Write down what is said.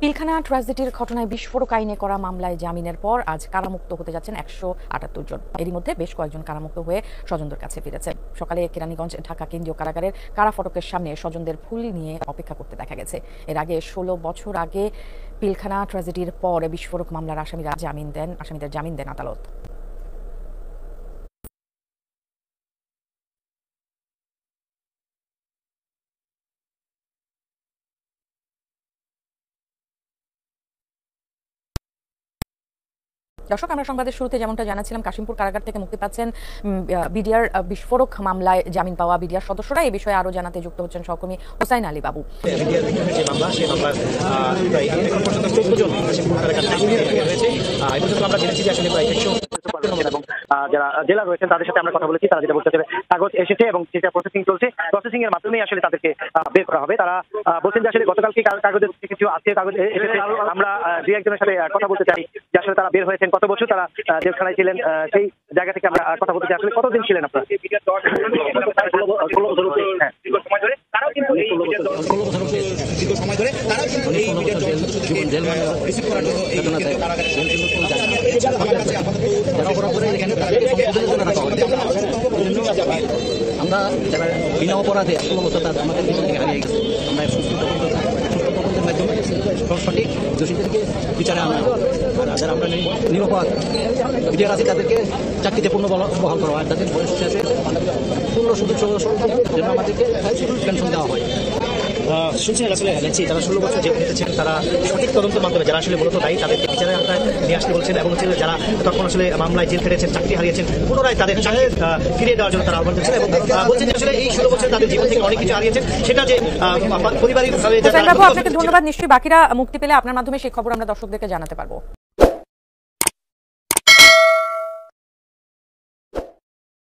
পিলখানা ট্র্যাজেডির ঘটনায় বিস্ফোরক আইনে করা মামলায় জামিনের পর আজ কারামুক্ত হতে যাচ্ছেন ১৭৮ জন। এরই মধ্যে বেশ কয়েকজন কারামুক্ত হয়ে স্বজনদের কাছে ফিরেছে। সকালে কেরানীগঞ্জ ঢাকা কেন্দ্রীয় কারাগারের কারা ফটকের সামনে স্বজনদের ফুল নিয়ে অপেক্ষা করতে দেখা গেছে। এর আগে ১৬ বছর আগে পিলখানা ট্র্যাজেডির পর বিস্ফোরক মামলার আসামিদের জামিন দেন আদালত। দর্শক, আমরা সংবাদের শুরুতে যেমনটা জানাচ্ছিলাম, কাশিমপুর কারাগার থেকে মুক্তি পাচ্ছেন বিডিআর বিস্ফোরক মামলায় জামিন পাওয়া বিডিআর সদস্যরা। এই বিষয়ে আরো জানাতে যুক্ত হচ্ছেন সহকর্মী হোসাইন আলী বাবু। এবং যারা জেলা রয়েছেন তাদের সাথে আমরা কথা বলেছি, তারা যেটা বলতে চাইবে, কাগজ এসেছে এবং সেটা প্রসেসিং চলছে, প্রসেসিং এর মাধ্যমেই আসলে তাদেরকে বের করা হবে। তারা বলছেন যে আসলে গতকালকে কাগজের কিছু আছে, কাগজ এসেছে। আমরা দুই একজনের সাথে কথা বলতে চাই যে আসলে তারা বের হয়েছেন, কত বছর তারা জেলখানায় ছিলেন, সেই জায়গা থেকে আমরা কথা বলতে চাই। আসলে কতদিন ছিলেন আপনারা? তারাও কিন্তু আমরা যারা বিনা অপরাধে 16 বছর আমাদের জীবন থেকে হারিয়ে গেছে, আমরা তদন্তের মাধ্যমে সঠিক দোষীদেরকে বিচারে আনা, যারা আমরা নিরপরাধ বিডিআর আছে তাদেরকে চাকরিতে পূর্ণ বহাল করা হয়, তাদের বয়স শেষে পূর্ণ সদস্য যেন আমাদেরকে পেনশন দেওয়া হয়। শুনছেন আসলে যারা 16 বছর জেল খেটেছেন তারা সঠিক তদন্তের মাধ্যমে যারা আসলে মূলত দায়ী তাদেরকে বিচারের আওতায় নিয়ে আসতে বলছেন, এবং যারা তখন আসলে মামলায় জেল খেটেছেন, চাকরি হারিয়েছেন, পুনরায় তাদের চাকরি ফিরিয়ে দেওয়ার জন্য তারা আহ্বান করছেন এবং বলছেন যে আসলে এই 16 বছর তাদের জীবন থেকে অনেক কিছু হারিয়েছেন, সেটা যে পারিবারিকভাবে। আপনাকে ধন্যবাদ। নিশ্চয়ই বাকিরা মুক্তি পেলে আপনার মাধ্যমে সেই খবর আমরা দর্শকদেরকে জানাতে পারবো।